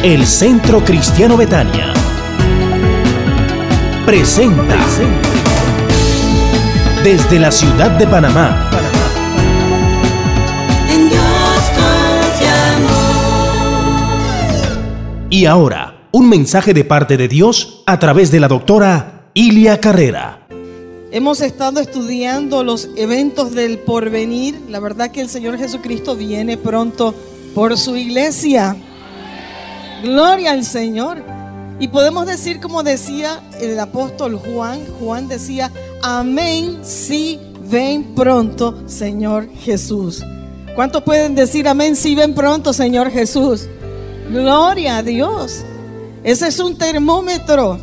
El Centro Cristiano Betania presenta desde la ciudad de Panamá. En Dios confiamos. Y ahora, un mensaje de parte de Dios a través de la doctora Ilia Carrera. Hemos estado estudiando los eventos del porvenir. La verdad que el Señor Jesucristo viene pronto por su iglesia. Gloria al Señor. Y podemos decir como decía el apóstol Juan. Juan decía: amén, sí, ven pronto, Señor Jesús. ¿Cuántos pueden decir amén, sí, ven pronto, Señor Jesús? Gloria a Dios. Ese es un termómetro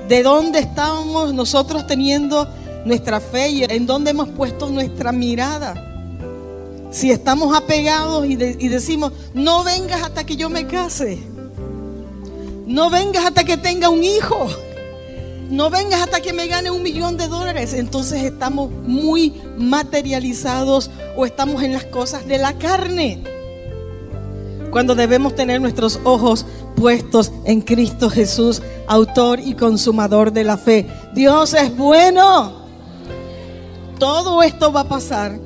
de dónde estamos nosotros teniendo nuestra fe y en dónde hemos puesto nuestra mirada. Si estamos apegados y decimos: no vengas hasta que yo me case, no vengas hasta que tenga un hijo, no vengas hasta que me gane $1 millón, entonces estamos muy materializados o estamos en las cosas de la carne, cuando debemos tener nuestros ojos puestos en Cristo Jesús, autor y consumador de la fe. Dios es bueno. Todo esto va a pasar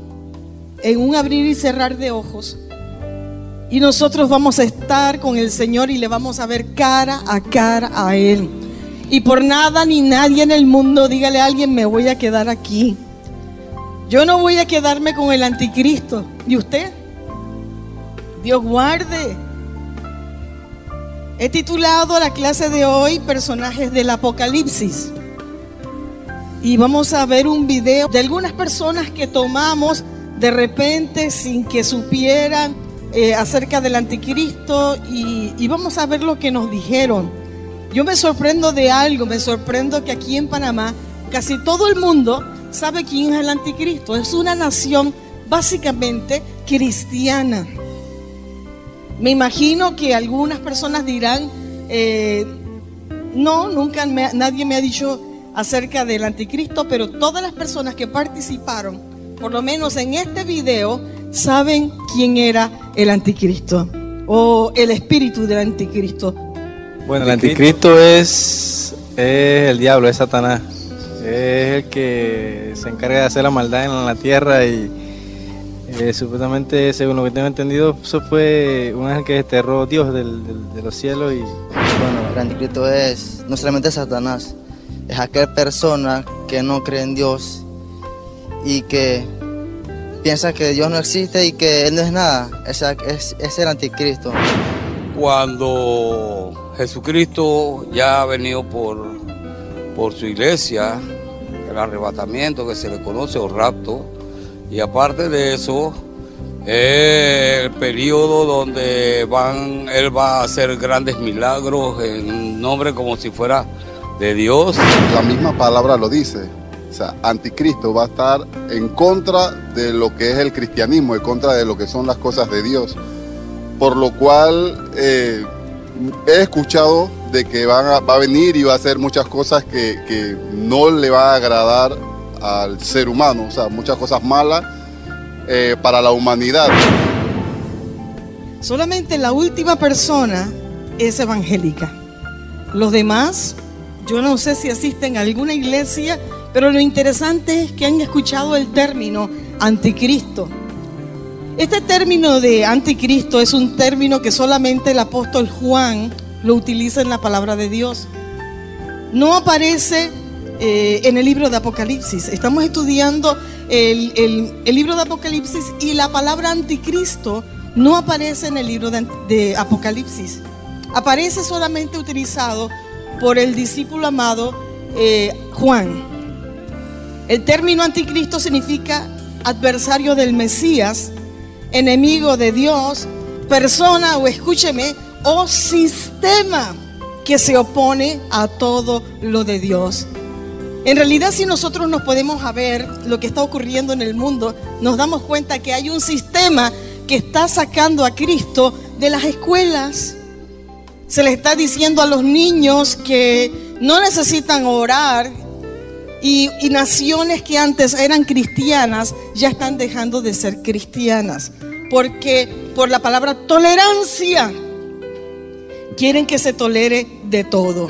en un abrir y cerrar de ojos, y nosotros vamos a estar con el Señor y le vamos a ver cara a Él. Y por nada ni nadie en el mundo, dígale a alguien: me voy a quedar aquí. Yo no voy a quedarme con el anticristo. ¿Y usted? Dios guarde. He titulado la clase de hoy Personajes del Apocalipsis. Y vamos a ver un video de algunas personas que tomamos de repente sin que supieran acerca del anticristo, y vamos a ver lo que nos dijeron. Yo me sorprendo de algo, me sorprendo que aquí en Panamá casi todo el mundo sabe quién es el anticristo. Es una nación básicamente cristiana. Me imagino que algunas personas dirán: no, nunca nadie me ha dicho acerca del anticristo, pero todas las personas que participaron, por lo menos en este video, saben quién era el anticristo o el espíritu del anticristo. Bueno, el anticristo es el diablo, es Satanás. Es el que se encarga de hacer la maldad en la tierra y supuestamente, según lo que tengo entendido, eso fue un ángel que desterró Dios de los cielos. Bueno, el anticristo es no solamente Satanás, es aquella persona que no cree en Dios y que piensa que Dios no existe y que Él no es nada. Es el anticristo. Cuando Jesucristo ya ha venido por su iglesia, el arrebatamiento que se le conoce, o rapto, y aparte de eso, el periodo donde Él va a hacer grandes milagros en nombre como si fuera de Dios. La misma palabra lo dice. O sea, anticristo va a estar en contra de lo que es el cristianismo, en contra de lo que son las cosas de Dios. Por lo cual he escuchado de que va a venir y va a hacer muchas cosas que no le va a agradar al ser humano. O sea, muchas cosas malas para la humanidad. Solamente la última persona es evangélica. Los demás, yo no sé si asisten a alguna iglesia, pero lo interesante es que han escuchado el término anticristo. Este término de anticristo es un término que solamente el apóstol Juan lo utiliza en la palabra de Dios. No aparece en el libro de Apocalipsis. Estamos estudiando el libro de Apocalipsis y la palabra anticristo no aparece en el libro de Apocalipsis. Aparece solamente utilizado por el discípulo amado Juan. El término anticristo significa adversario del Mesías, enemigo de Dios, persona o, escúcheme, o sistema que se opone a todo lo de Dios. En realidad, si nosotros nos podemos ver lo que está ocurriendo en el mundo, nos damos cuenta que hay un sistema que está sacando a Cristo de las escuelas. Se le está diciendo a los niños que no necesitan orar, y naciones que antes eran cristianas ya están dejando de ser cristianas, porque por la palabra tolerancia quieren que se tolere de todo.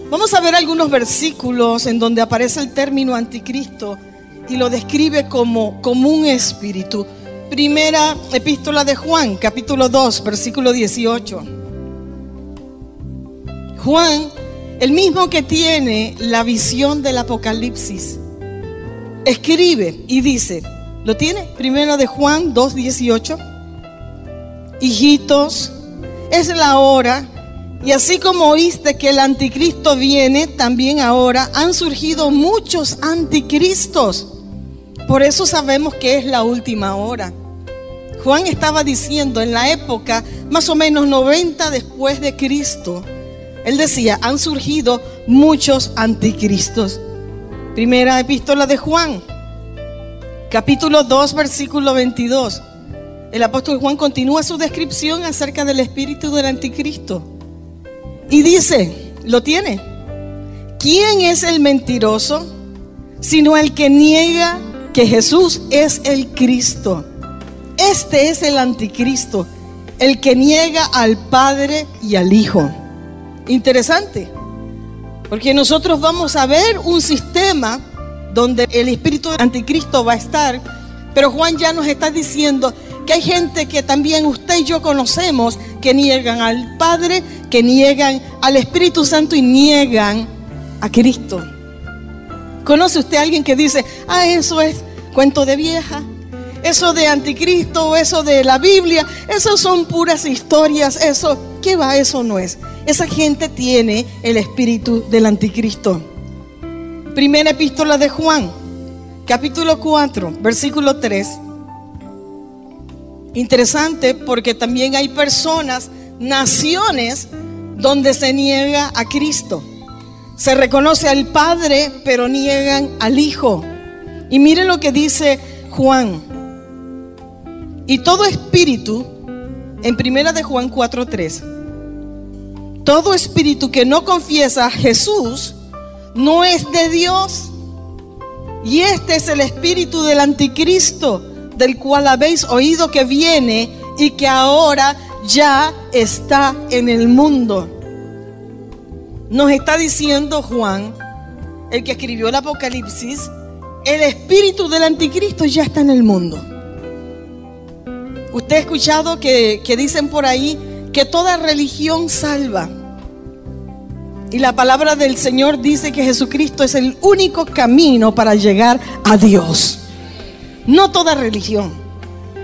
Vamos a ver algunos versículos en donde aparece el término anticristo y lo describe como un espíritu. Primera epístola de Juan, capítulo 2, versículo 18. Juan, el mismo que tiene la visión del Apocalipsis, escribe y dice, ¿lo tiene? Primera de Juan 2, 18. Hijitos, es la hora, y así como oíste que el anticristo viene, también ahora han surgido muchos anticristos. Por eso sabemos que es la última hora. Juan estaba diciendo en la época más o menos 90 después de Cristo. Él decía, han surgido muchos anticristos. Primera epístola de Juan, capítulo 2, versículo 22. El apóstol Juan continúa su descripción acerca del espíritu del anticristo. Y dice, ¿lo tiene? ¿Quién es el mentiroso? Sino el que niega que Jesús es el Cristo. Este es el anticristo, el que niega al Padre y al Hijo. Interesante, porque nosotros vamos a ver un sistema donde el espíritu del anticristo va a estar, pero Juan ya nos está diciendo que hay gente que también usted y yo conocemos, que niegan al Padre, que niegan al Espíritu Santo y niegan a Cristo. ¿Conoce usted a alguien que dice, eso es cuento de vieja, eso de anticristo, eso de la Biblia, eso son puras historias, eso, ¿qué va? Eso no es. Esa gente tiene el espíritu del anticristo. Primera epístola de Juan, capítulo 4, versículo 3. Interesante, porque también hay personas, naciones, donde se niega a Cristo. Se reconoce al Padre, pero niegan al Hijo. Y miren lo que dice Juan. Y todo espíritu, en primera de Juan 4:3, todo espíritu que no confiesa a Jesús no es de Dios. Y este es el espíritu del anticristo, del cual habéis oído que viene y que ahora ya está en el mundo. Nos está diciendo Juan, el que escribió el Apocalipsis, el espíritu del anticristo ya está en el mundo. Usted ha escuchado que dicen por ahí que toda religión salva. Y la palabra del Señor dice que Jesucristo es el único camino para llegar a Dios. No toda religión.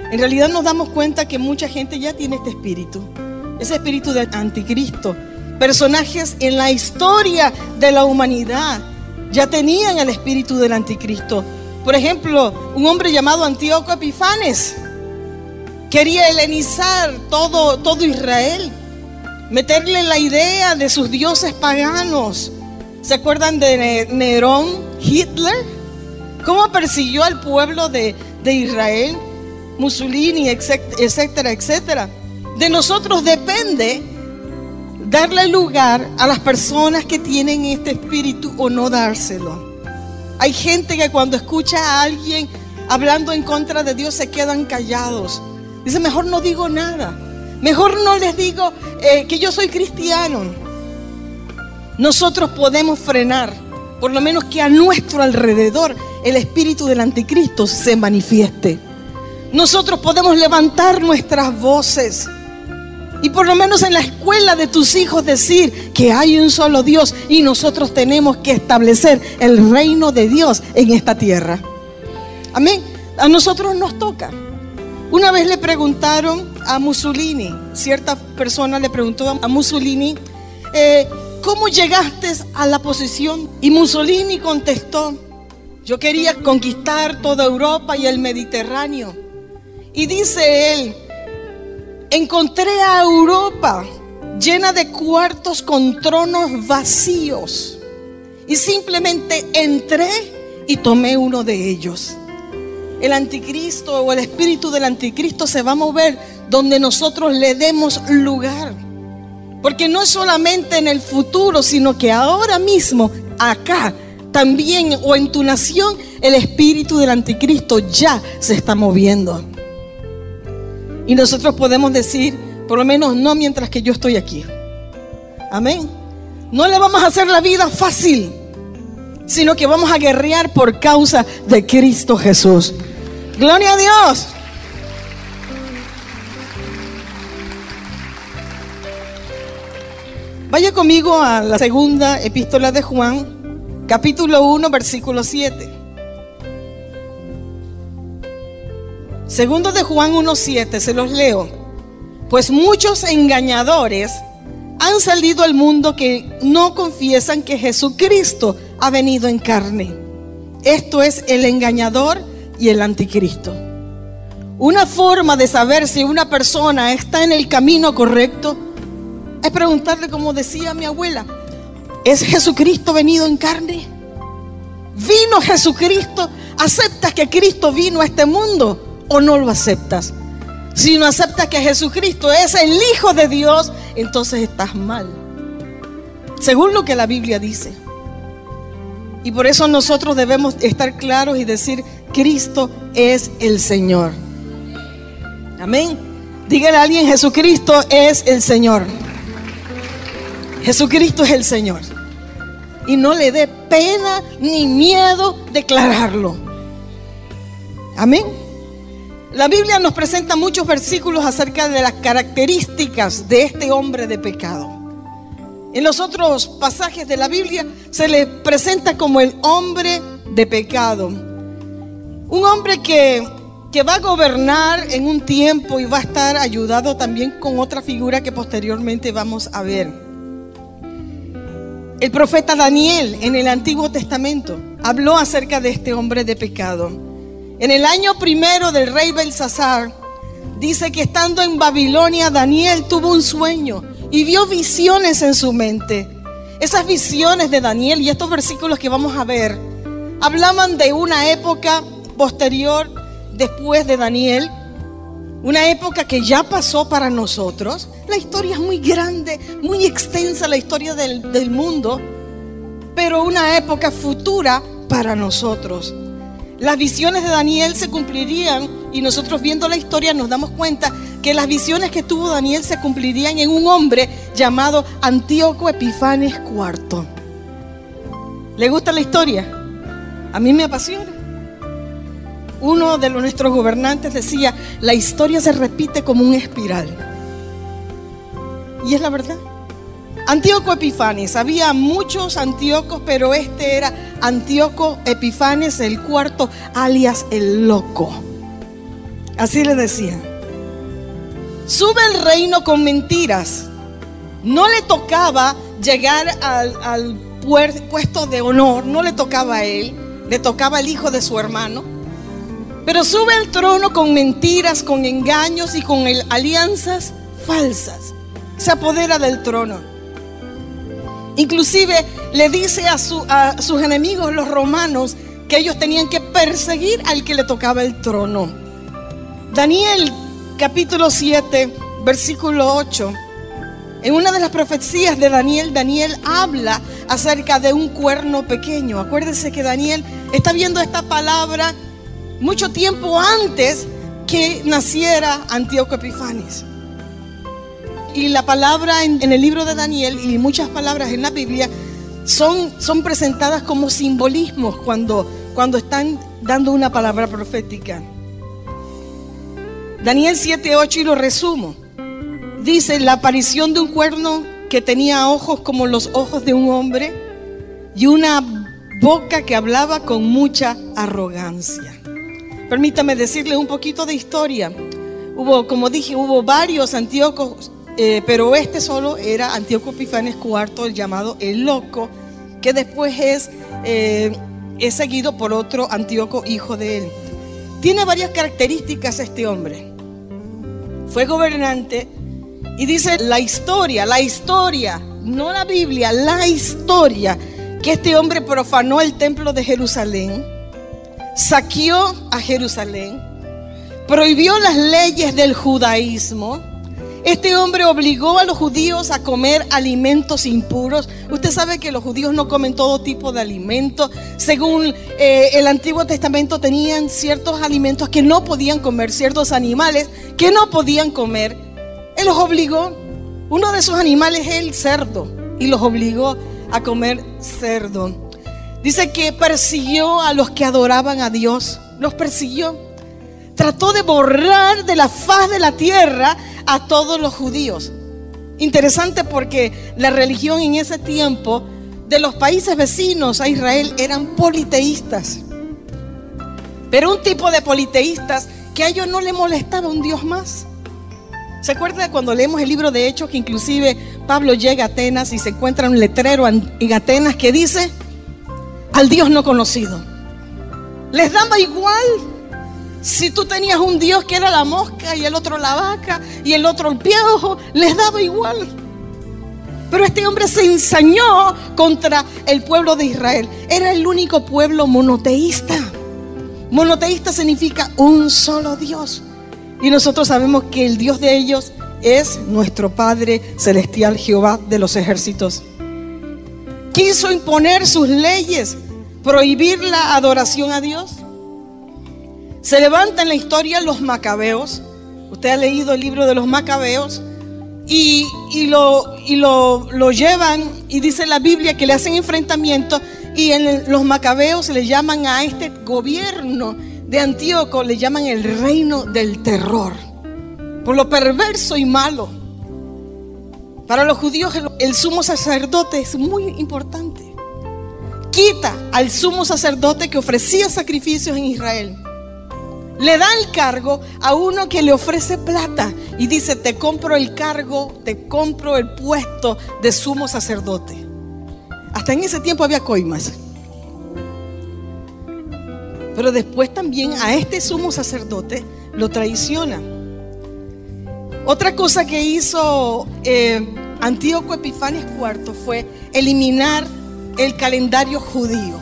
En realidad nos damos cuenta que mucha gente ya tiene este espíritu. Ese espíritu de anticristo. Personajes en la historia de la humanidad ya tenían el espíritu del anticristo. Por ejemplo, un hombre llamado Antíoco Epifanes quería helenizar todo Israel, meterle la idea de sus dioses paganos. ¿Se acuerdan de Nerón, Hitler? ¿Cómo persiguió al pueblo de Israel? Mussolini, etcétera, etcétera. De nosotros depende darle lugar a las personas que tienen este espíritu o no dárselo. Hay gente que cuando escucha a alguien hablando en contra de Dios se quedan callados. Dice, mejor no digo nada. Mejor no les digo que yo soy cristiano. Nosotros podemos frenar, por lo menos que a nuestro alrededor el espíritu del anticristo se manifieste. Nosotros podemos levantar nuestras voces y por lo menos en la escuela de tus hijos decir que hay un solo Dios y nosotros tenemos que establecer el reino de Dios en esta tierra. Amén. A nosotros nos toca. Una vez le preguntaron a Mussolini, cierta persona le preguntó a Mussolini, ¿cómo llegaste a la posición? Y Mussolini contestó, yo quería conquistar toda Europa y el Mediterráneo. Y dice él, encontré a Europa llena de cuartos con tronos vacíos. Y simplemente entré y tomé uno de ellos. El anticristo o el espíritu del anticristo se va a mover donde nosotros le demos lugar. Porque no es solamente en el futuro, sino que ahora mismo, acá, también o en tu nación, el espíritu del anticristo ya se está moviendo. Y nosotros podemos decir, por lo menos no mientras que yo estoy aquí. Amén. No le vamos a hacer la vida fácil, sino que vamos a guerrear por causa de Cristo Jesús. Gloria a Dios. Vaya conmigo a la segunda epístola de Juan, capítulo 1, versículo 7. Segundo de Juan 1:7, se los leo. Pues muchos engañadores han salido al mundo que no confiesan que Jesucristo ha venido en carne. Esto es el engañador y el anticristo. Una forma de saber si una persona está en el camino correcto es preguntarle, como decía mi abuela, ¿es Jesucristo venido en carne? ¿Vino Jesucristo? ¿Aceptas que Cristo vino a este mundo o no lo aceptas? Si no aceptas que Jesucristo es el Hijo de Dios, entonces estás mal, según lo que la Biblia dice. Y por eso nosotros debemos estar claros y decir, Cristo es el Señor. Amén. Dígale a alguien, Jesucristo es el Señor. Jesucristo es el Señor. Y no le dé pena ni miedo declararlo. Amén. La Biblia nos presenta muchos versículos acerca de las características de este hombre de pecado. En los otros pasajes de la Biblia se le presenta como el hombre de pecado. Un hombre que va a gobernar en un tiempo y va a estar ayudado también con otra figura que posteriormente vamos a ver. El profeta Daniel en el Antiguo Testamento habló acerca de este hombre de pecado. En el año primero del rey Belsasar, dice que estando en Babilonia, Daniel tuvo un sueño y vio visiones en su mente. Esas visiones de Daniel y estos versículos que vamos a ver hablaban de una época posterior después de Daniel, una época que ya pasó para nosotros. La historia es muy grande, muy extensa, la historia del mundo, pero una época futura para nosotros. Las visiones de Daniel se cumplirían, y nosotros viendo la historia nos damos cuenta que las visiones que tuvo Daniel se cumplirían en un hombre llamado Antíoco Epifanes IV. ¿Le gusta la historia? A mí me apasiona. Uno de nuestros gobernantes decía, la historia se repite como una espiral. Y es la verdad. Antíoco Epifanes, había muchos Antíocos, pero este era Antíoco Epifanes el IV, alias el loco. Así le decía. Sube el reino con mentiras. No le tocaba llegar al puesto de honor, no le tocaba a él, le tocaba al hijo de su hermano. Pero sube al trono con mentiras, con engaños y con alianzas falsas. Se apodera del trono. Inclusive le dice a sus enemigos, los romanos, que ellos tenían que perseguir al que le tocaba el trono. Daniel capítulo 7, versículo 8. En una de las profecías de Daniel, Daniel habla acerca de un cuerno pequeño. Acuérdense que Daniel está viendo esta palabra mucho tiempo antes que naciera Antíoco Epifanes. Y la palabra en el libro de Daniel y muchas palabras en la Biblia son presentadas como simbolismos cuando están dando una palabra profética. Daniel 7:8, y lo resumo. Dice, la aparición de un cuerno que tenía ojos como los ojos de un hombre y una boca que hablaba con mucha arrogancia. Permítame decirle un poquito de historia. Como dije, hubo varios Antíocos, pero este solo era Antíoco Epifanes IV, el llamado el loco, que después es seguido por otro Antíoco, hijo de él. Tiene varias características este hombre. Fue gobernante y dice la historia, no la Biblia, la historia, que este hombre profanó el templo de Jerusalén, saqueó a Jerusalén, prohibió las leyes del judaísmo. Este hombre obligó a los judíos a comer alimentos impuros. Usted sabe que los judíos no comen todo tipo de alimentos. Según el Antiguo Testamento, tenían ciertos alimentos que no podían comer, ciertos animales que no podían comer. Él los obligó. Uno de esos animales es el cerdo. y los obligó a comer cerdo. Dice que persiguió a los que adoraban a Dios, los persiguió. Trató de borrar de la faz de la tierra a todos los judíos. Interesante porque la religión en ese tiempo de los países vecinos a Israel eran politeístas. Pero un tipo de politeístas que a ellos no les molestaba un Dios más. ¿Se acuerda cuando leemos el libro de Hechos que inclusive Pablo llega a Atenas y se encuentra un letrero en Atenas que dice: al Dios no conocido? Les daba igual si tú tenías un Dios que era la mosca y el otro la vaca y el otro el piojo, les daba igual. Pero este hombre se ensañó contra el pueblo de Israel. Era el único pueblo monoteísta. Monoteísta significa un solo Dios. Y nosotros sabemos que el Dios de ellos es nuestro Padre Celestial, Jehová de los ejércitos. Quiso imponer sus leyes, prohibir la adoración a Dios. Se levantan en la historia los macabeos. Usted ha leído el libro de los macabeos y lo llevan, y dice la Biblia que le hacen enfrentamiento, y en los macabeos le llaman a este gobierno de Antíoco, le llaman el reino del terror, por lo perverso y malo. Para los judíos el sumo sacerdote es muy importante. Quita al sumo sacerdote que ofrecía sacrificios en Israel. Le da el cargo a uno que le ofrece plata y dice: te compro el cargo, te compro el puesto de sumo sacerdote. Hasta en ese tiempo había coimas. Pero después también a este sumo sacerdote lo traiciona. Otra cosa que hizo Antíoco Epifanes IV fue eliminar el calendario judío.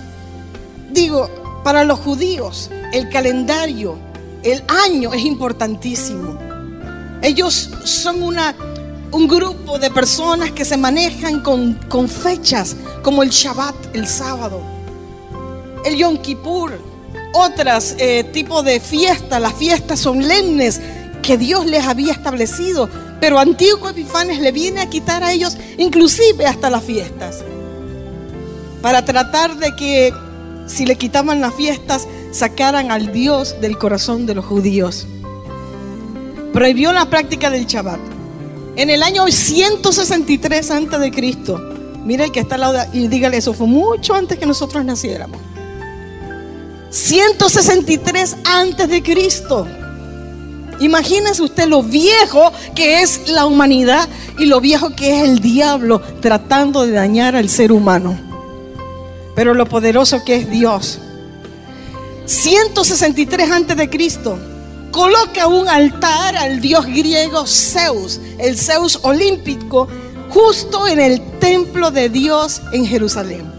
Digo, para los judíos el calendario, el año es importantísimo. Ellos son un grupo de personas que se manejan con fechas como el Shabbat, el sábado, el Yom Kippur, otras tipos de fiestas, las fiestas solemnes que Dios les había establecido. Pero Antíoco Epifanes le viene a quitar a ellos inclusive hasta las fiestas, para tratar de que si le quitaban las fiestas sacaran al Dios del corazón de los judíos. Prohibió la práctica del Shabbat. En el año 163 a.C., mira el que está al lado y dígale: eso fue mucho antes que nosotros naciéramos. 163 a.C. Imagínese usted lo viejo que es la humanidad y lo viejo que es el diablo tratando de dañar al ser humano. Pero lo poderoso que es Dios. 163 a.C. coloca un altar al dios griego Zeus, el Zeus olímpico, justo en el templo de Dios en Jerusalén.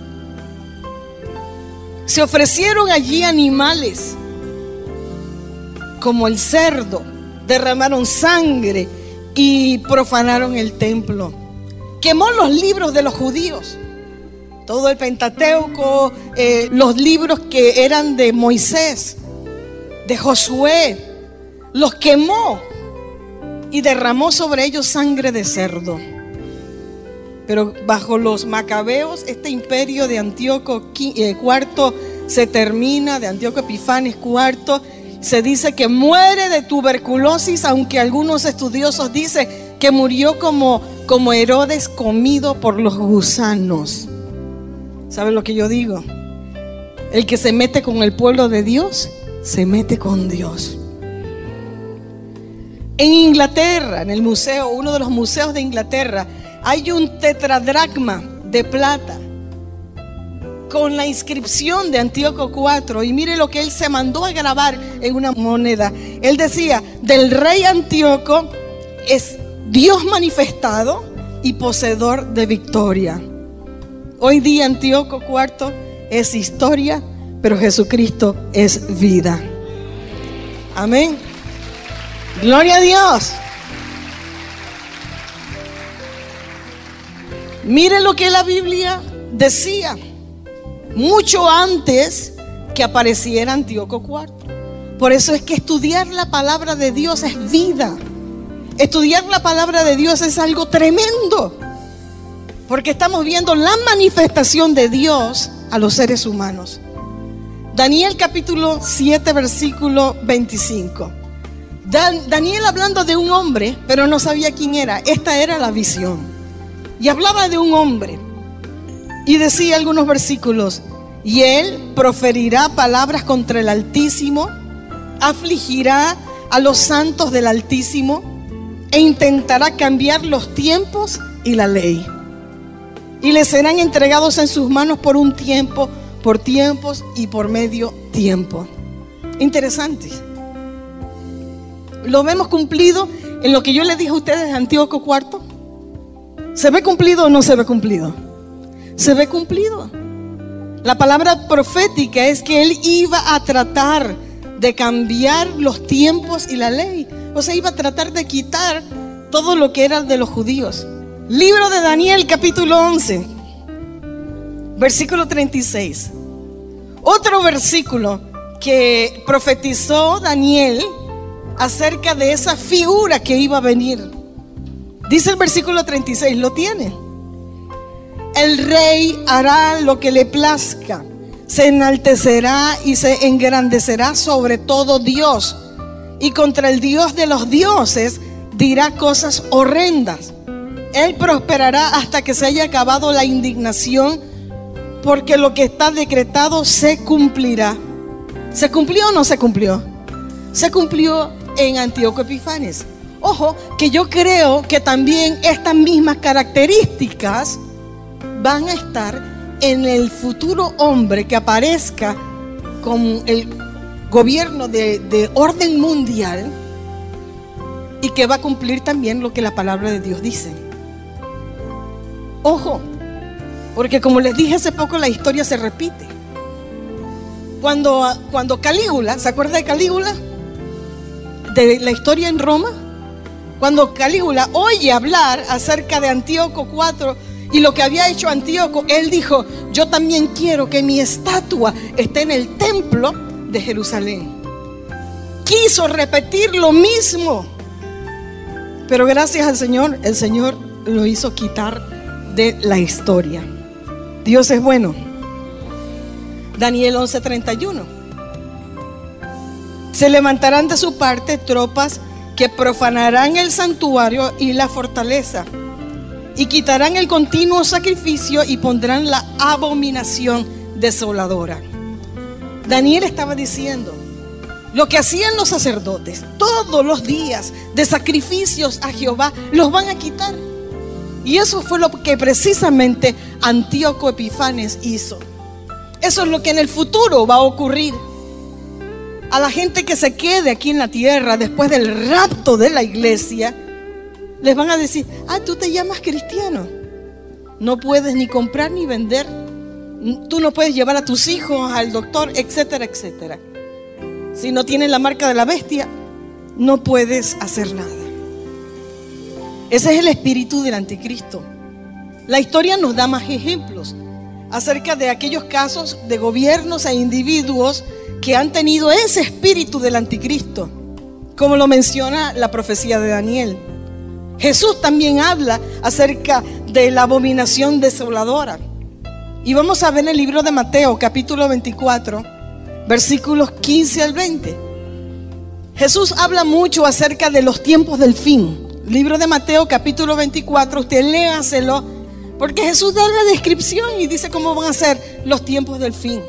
Se ofrecieron allí animales como el cerdo, derramaron sangre y profanaron el templo. Quemó los libros de los judíos, todo el Pentateuco, los libros que eran de Moisés, de Josué, los quemó y derramó sobre ellos sangre de cerdo. Pero bajo los macabeos, este imperio de Antíoco IV se termina, de Antíoco Epifanes IV. Se dice que muere de tuberculosis, aunque algunos estudiosos dicen que murió como Herodes, comido por los gusanos. ¿Saben lo que yo digo? El que se mete con el pueblo de Dios, se mete con Dios. En Inglaterra, en el museo, uno de los museos de Inglaterra, hay un tetradracma de plata con la inscripción de Antíoco IV. Y mire lo que él se mandó a grabar en una moneda. Él decía: del rey Antíoco es Dios manifestado y poseedor de victoria. Hoy día Antíoco IV es historia, pero Jesucristo es vida. Amén. Gloria a Dios. Mire lo que la Biblia decía mucho antes que apareciera Antíoco IV. Por eso es que estudiar la palabra de Dios es vida. Estudiar la palabra de Dios es algo tremendo, porque estamos viendo la manifestación de Dios a los seres humanos. Daniel capítulo 7 versículo 25. Daniel hablando de un hombre, pero no sabía quién era. Esta era la visión. Y hablaba de un hombre. Y decía algunos versículos: y él proferirá palabras contra el Altísimo, afligirá a los santos del Altísimo e intentará cambiar los tiempos y la ley. Y les serán entregados en sus manos por un tiempo, por tiempos y por medio tiempo. Interesante. Lo vemos cumplido en lo que yo les dije a ustedes de Antíoco IV. ¿Se ve cumplido o no se ve cumplido? Se ve cumplido. La palabra profética es que él iba a tratar de cambiar los tiempos y la ley. O sea, iba a tratar de quitar todo lo que era de los judíos. Libro de Daniel capítulo 11 versículo 36. Otro versículo que profetizó Daniel acerca de esa figura que iba a venir. Dice el versículo 36, ¿lo tiene? El rey hará lo que le plazca, se enaltecerá y se engrandecerá sobre todo Dios, y contra el Dios de los dioses dirá cosas horrendas. Él prosperará hasta que se haya acabado la indignación, porque lo que está decretado se cumplirá. ¿Se cumplió o no se cumplió? Se cumplió en Antíoco Epifanes. Ojo, que yo creo que también estas mismas características van a estar en el futuro hombre que aparezca con el gobierno de orden mundial y que va a cumplir también lo que la palabra de Dios dice. Ojo, porque como les dije hace poco, la historia se repite. Cuando Calígula, ¿se acuerda de Calígula? De la historia en Roma. Cuando Calígula oye hablar acerca de Antíoco IV y lo que había hecho Antíoco, él dijo: yo también quiero que mi estatua esté en el templo de Jerusalén. Quiso repetir lo mismo, pero gracias al Señor, el Señor lo hizo quitar de la historia. Dios es bueno. Daniel 11:31. Se levantarán de su parte tropas que profanarán el santuario y la fortaleza, y quitarán el continuo sacrificio y pondrán la abominación desoladora. Daniel estaba diciendo: lo que hacían los sacerdotes todos los días de sacrificios a Jehová, los van a quitar. Y eso fue lo que precisamente Antíoco Epifanes hizo. Eso es lo que en el futuro va a ocurrir. A la gente que se quede aquí en la tierra después del rapto de la iglesia, les van a decir: ah, tú te llamas cristiano, no puedes ni comprar ni vender, tú no puedes llevar a tus hijos al doctor, etcétera, etcétera. Si no tienes la marca de la bestia, no puedes hacer nada. Ese es el espíritu del anticristo. La historia nos da más ejemplos acerca de aquellos casos de gobiernos e individuos que han tenido ese espíritu del anticristo, como lo menciona la profecía de Daniel. Jesús también habla acerca de la abominación desoladora. Y vamos a ver en el libro de Mateo, capítulo 24, versículos 15 al 20. Jesús habla mucho acerca de los tiempos del fin. Libro de Mateo, capítulo 24, usted léaselo, porque Jesús da la descripción y dice cómo van a ser los tiempos del fin.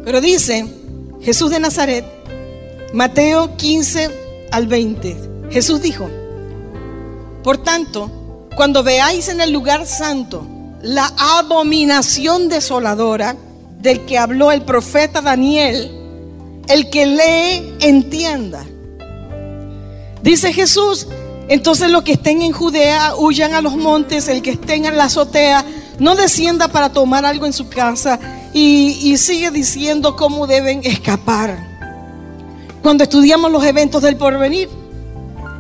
Pero dice Jesús de Nazaret, Mateo 15 al 20, Jesús dijo: por tanto, cuando veáis en el lugar santo la abominación desoladora del que habló el profeta Daniel, el que lee entienda. Dice Jesús: entonces los que estén en Judea huyan a los montes, el que estén en la azotea no descienda para tomar algo en su casa. Y sigue diciendo cómo deben escapar. Cuando estudiamos los eventos del porvenir,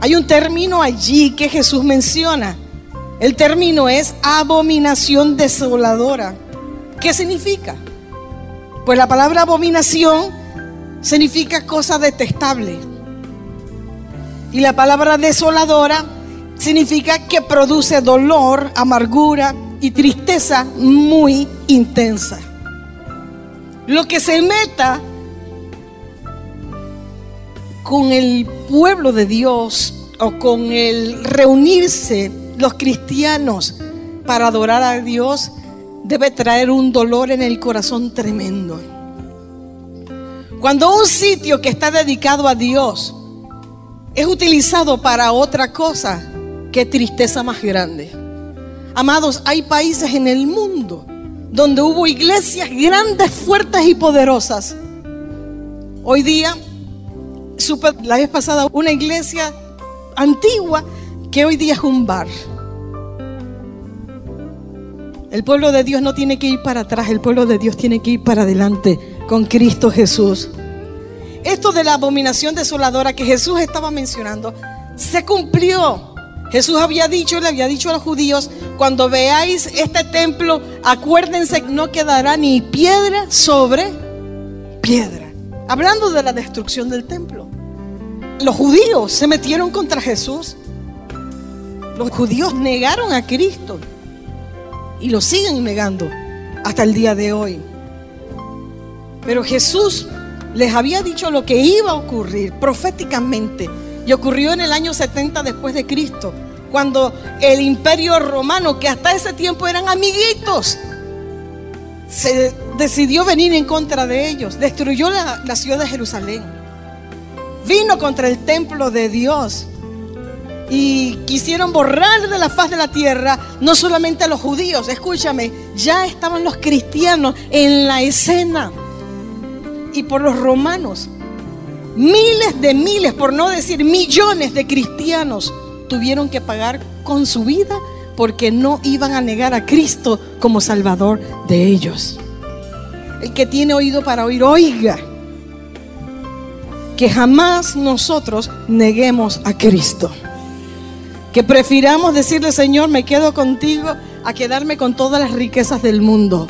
hay un término allí que Jesús menciona. El término es abominación desoladora. ¿Qué significa? Pues la palabra abominación significa cosa detestable. Y la palabra desoladora significa que produce dolor, amargura y tristeza muy intensa. Lo que se meta con el pueblo de Dios o con el reunirse los cristianos para adorar a Dios debe traer un dolor en el corazón tremendo. Cuando un sitio que está dedicado a Dios es utilizado para otra cosa, qué tristeza más grande. Amados, hay países en el mundo donde hubo iglesias grandes, fuertes y poderosas. Hoy día, supe la vez pasada, una iglesia antigua que hoy día es un bar. El pueblo de Dios no tiene que ir para atrás, el pueblo de Dios tiene que ir para adelante con Cristo Jesús. Esto de la abominación desoladora que Jesús estaba mencionando se cumplió. Jesús le había dicho a los judíos: cuando veáis este templo, acuérdense que no quedará ni piedra sobre piedra. Hablando de la destrucción del templo. Los judíos se metieron contra Jesús. Los judíos negaron a Cristo y lo siguen negando hasta el día de hoy. Pero Jesús les había dicho lo que iba a ocurrir proféticamente, y ocurrió en el año 70 después de Cristo, cuando el imperio romano, que hasta ese tiempo eran amiguitos, se decidió venir en contra de ellos. Destruyó la ciudad de Jerusalén, vino contra el templo de Dios y quisieron borrar de la faz de la tierra no solamente a los judíos. Escúchame, ya estaban los cristianos en la escena. Y por los romanos, miles, por no decir millones de cristianos tuvieron que pagar con su vida porque no iban a negar a Cristo como Salvador de ellos. El que tiene oído para oír, oiga. Que jamás nosotros neguemos a Cristo. Que prefiramos decirle: Señor, me quedo contigo, a quedarme con todas las riquezas del mundo.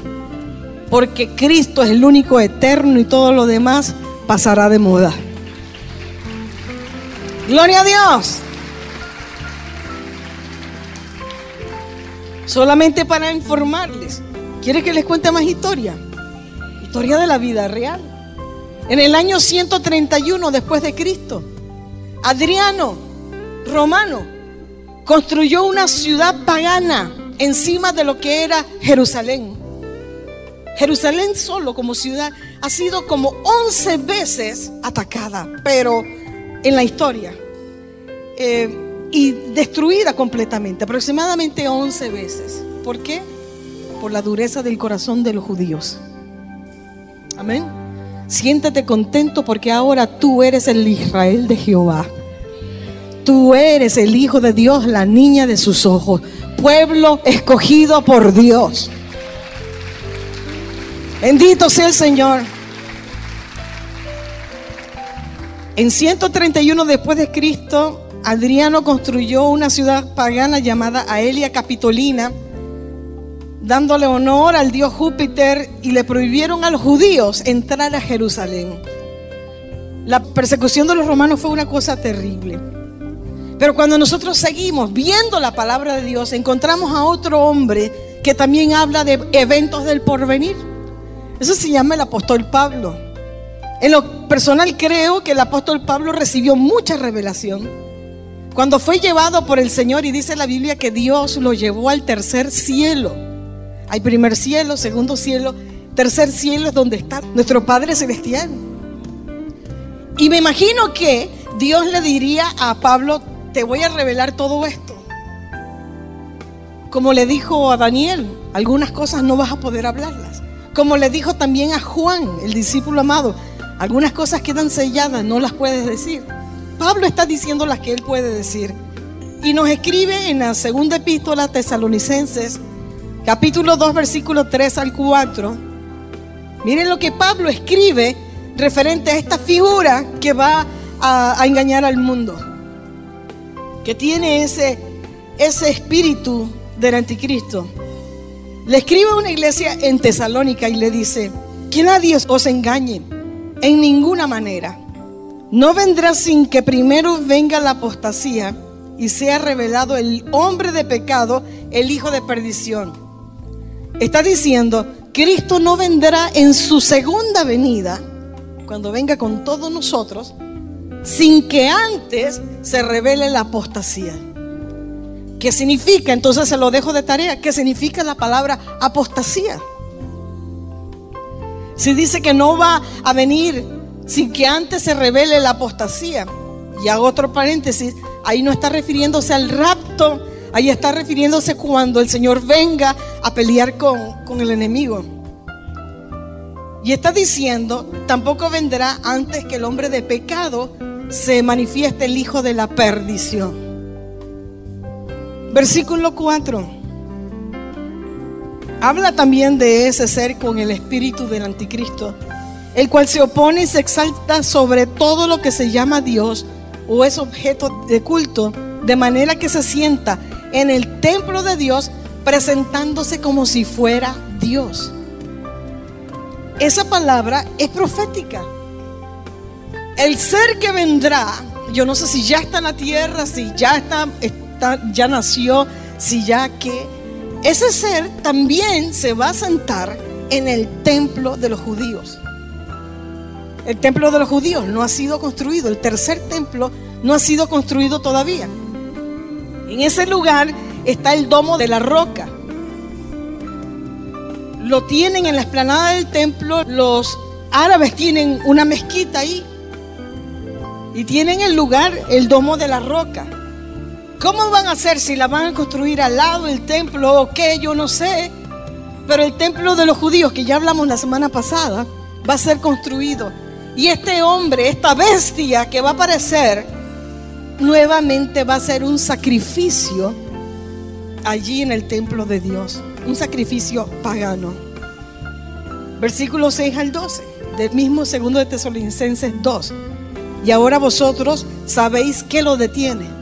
Porque Cristo es el único eterno y todo lo demás pasará de moda. Gloria a Dios. Solamente para informarles, ¿quiere que les cuente más historia? Historia de la vida real. En el año 131 después de Cristo, Adriano, romano, construyó una ciudad pagana encima de lo que era Jerusalén. Jerusalén solo como ciudad ha sido como 11 veces atacada, pero en la historia, y destruida completamente, aproximadamente 11 veces. ¿Por qué? Por la dureza del corazón de los judíos. Amén. Siéntete contento porque ahora tú eres el Israel de Jehová. Tú eres el Hijo de Dios, la niña de sus ojos, pueblo escogido por Dios. Bendito sea el Señor. En 131 después de Cristo, Adriano construyó una ciudad pagana llamada Aelia Capitolina, dándole honor al dios Júpiter, y le prohibieron a los judíos entrar a Jerusalén. La persecución de los romanos fue una cosa terrible. Pero cuando nosotros seguimos viendo la palabra de Dios, encontramos a otro hombre que también habla de eventos del porvenir. Eso se llama el apóstol Pablo. En lo personal creo que el apóstol Pablo recibió mucha revelación cuando fue llevado por el Señor, y dice la Biblia que Dios lo llevó al tercer cielo. Hay primer cielo, segundo cielo, tercer cielo es donde está nuestro Padre Celestial. Y me imagino que Dios le diría a Pablo: te voy a revelar todo esto. Como le dijo a Daniel, algunas cosas no vas a poder hablarlas. Como le dijo también a Juan, el discípulo amado, algunas cosas quedan selladas, no las puedes decir. Pablo está diciendo las que él puede decir. Y nos escribe en la segunda epístola a Tesalonicenses, capítulo 2, versículo 3 al 4. Miren lo que Pablo escribe referente a esta figura que va a engañar al mundo, que tiene ese espíritu del anticristo. Le escribe a una iglesia en Tesalónica y le dice: que nadie os engañe en ninguna manera. No vendrá sin que primero venga la apostasía y sea revelado el hombre de pecado, el hijo de perdición. Está diciendo, Cristo no vendrá en su segunda venida, cuando venga con todos nosotros, sin que antes se revele la apostasía. ¿Qué significa? Entonces se lo dejo de tarea. ¿Qué significa la palabra apostasía? Si dice que no va a venir sin que antes se revele la apostasía, y hago otro paréntesis, ahí no está refiriéndose al rapto, ahí está refiriéndose cuando el Señor venga a pelear con el enemigo. Y está diciendo, tampoco vendrá antes que el hombre de pecado se manifieste, el hijo de la perdición. Versículo 4. Habla también de ese ser con el espíritu del anticristo, el cual se opone y se exalta sobre todo lo que se llama Dios o es objeto de culto, de manera que se sienta en el templo de Dios presentándose como si fuera Dios. Esa palabra es profética. El ser que vendrá, yo no sé si ya está en la tierra, si ya ya nació, si ya que ese ser también se va a sentar en el templo de los judíos. El templo de los judíos no ha sido construido, el tercer templo no ha sido construido todavía. En ese lugar está el domo de la roca. Lo tienen en la explanada del templo. Los árabes tienen una mezquita ahí y tienen el lugar, el domo de la roca. ¿Cómo van a hacer? Si la van a construir al lado del templo o qué, yo no sé. Pero el templo de los judíos, que ya hablamos la semana pasada, va a ser construido. Y este hombre, esta bestia que va a aparecer, nuevamente va a ser un sacrificio allí en el templo de Dios. Un sacrificio pagano. Versículos 6 al 12 del mismo 2 de Tesalonicenses 2. Y ahora vosotros sabéis qué lo detiene.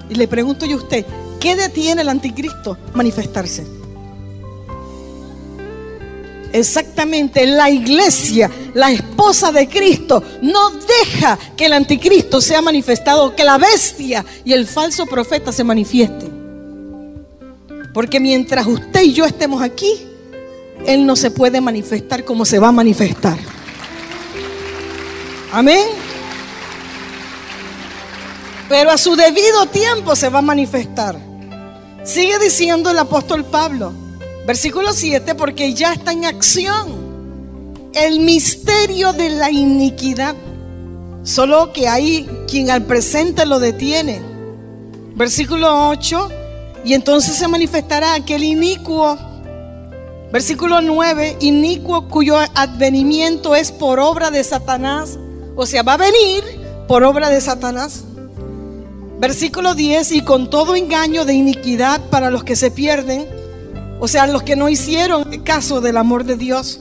Y le pregunto yo a usted, ¿qué detiene al anticristo manifestarse? Exactamente, la iglesia, la esposa de Cristo, no deja que el anticristo sea manifestado, que la bestia y el falso profeta se manifiesten. Porque mientras usted y yo estemos aquí, él no se puede manifestar como se va a manifestar. Amén. Pero a su debido tiempo se va a manifestar. Sigue diciendo el apóstol Pablo, versículo 7, porque ya está en acción el misterio de la iniquidad, solo que hay quien al presente lo detiene. Versículo 8, y entonces se manifestará aquel inicuo. Versículo 9, inicuo cuyo advenimiento es por obra de Satanás, o sea, va a venir por obra de Satanás. Versículo 10, y con todo engaño de iniquidad para los que se pierden, o sea, los que no hicieron caso del amor de Dios.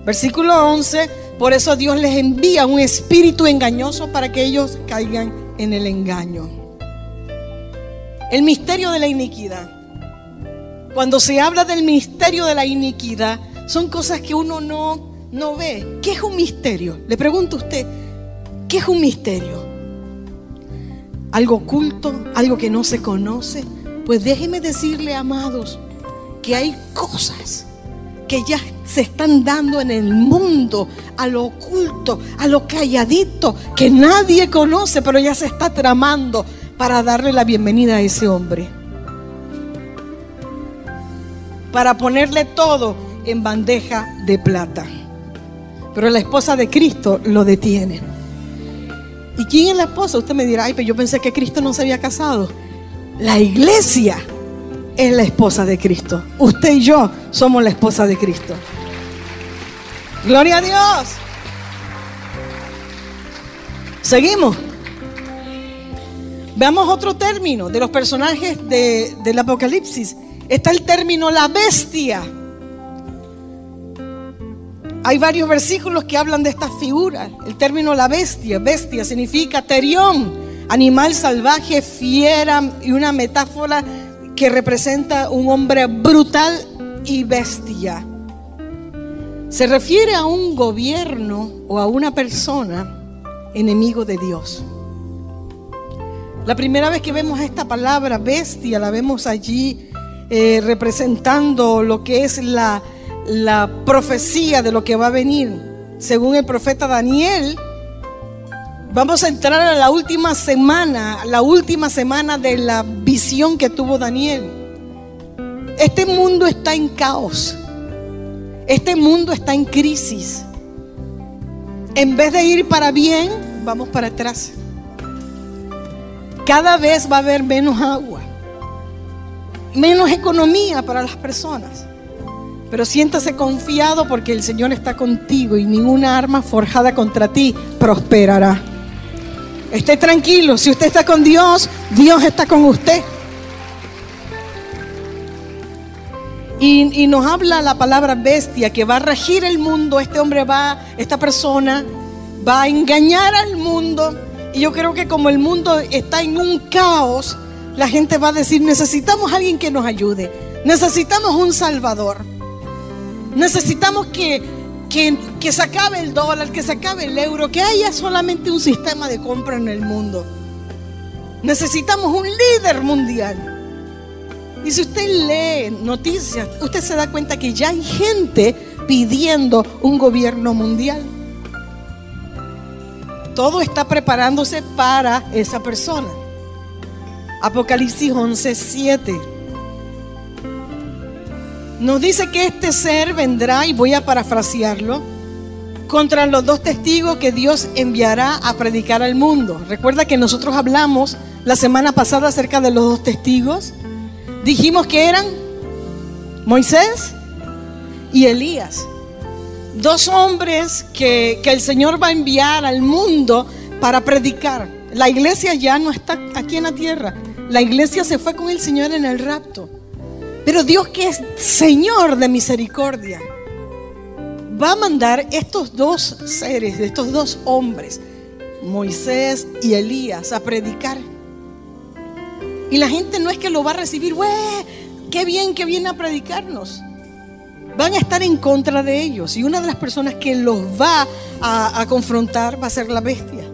Versículo 11, por eso Dios les envía un espíritu engañoso para que ellos caigan en el engaño. El misterio de la iniquidad. Cuando se habla del misterio de la iniquidad, son cosas que uno no ve. ¿Qué es un misterio? Le pregunto a usted, ¿qué es un misterio? ¿Algo oculto? ¿Algo que no se conoce? Pues déjeme decirle, amados, que hay cosas que ya se están dando en el mundo, a lo oculto, a lo calladito, que nadie conoce, pero ya se está tramando para darle la bienvenida a ese hombre, para ponerle todo en bandeja de plata. Pero la esposa de Cristo lo detiene. ¿Y quién es la esposa? Usted me dirá, ay, pero yo pensé que Cristo no se había casado. La iglesia es la esposa de Cristo. Usted y yo somos la esposa de Cristo. Gloria a Dios. Seguimos. Veamos otro término de los personajes del Apocalipsis. Está el término la bestia. Hay varios versículos que hablan de esta figura. El término la bestia. Bestia significa terión, animal salvaje, fiera, y una metáfora que representa un hombre brutal y bestia. Se refiere a un gobierno o a una persona enemigo de Dios. La primera vez que vemos esta palabra bestia, la vemos allí representando lo que es la profecía de lo que va a venir. Según el profeta Daniel, vamos a entrar a la última semana de la visión que tuvo Daniel. Este mundo está en caos. Este mundo está en crisis. En vez de ir para bien, vamos para atrás. Cada vez va a haber menos agua, menos economía para las personas. Pero siéntase confiado porque el Señor está contigo y ninguna arma forjada contra ti prosperará. Esté tranquilo, si usted está con Dios, Dios está con usted. Y nos habla la palabra bestia que va a regir el mundo. Esta persona va a engañar al mundo. Y yo creo que como el mundo está en un caos, la gente va a decir: necesitamos a alguien que nos ayude. Necesitamos un salvador. Necesitamos que se acabe el dólar, que se acabe el euro, que haya solamente un sistema de compra en el mundo. Necesitamos un líder mundial. Y si usted lee noticias, usted se da cuenta que ya hay gente pidiendo un gobierno mundial. Todo está preparándose para esa persona. Apocalipsis 11:7 nos dice que este ser vendrá, y voy a parafrasearlo, contra los 2 testigos que Dios enviará a predicar al mundo. Recuerda que nosotros hablamos la semana pasada acerca de los 2 testigos. Dijimos que eran Moisés y Elías, 2 hombres que el Señor va a enviar al mundo para predicar. La iglesia ya no está aquí en la tierra. La iglesia se fue con el Señor en el rapto. Pero Dios, que es Señor de misericordia, va a mandar estos 2 seres, estos 2 hombres, Moisés y Elías, a predicar. Y la gente no es que lo va a recibir, qué bien que viene a predicarnos. Van a estar en contra de ellos. Y una de las personas que los va a confrontar va a ser la bestia.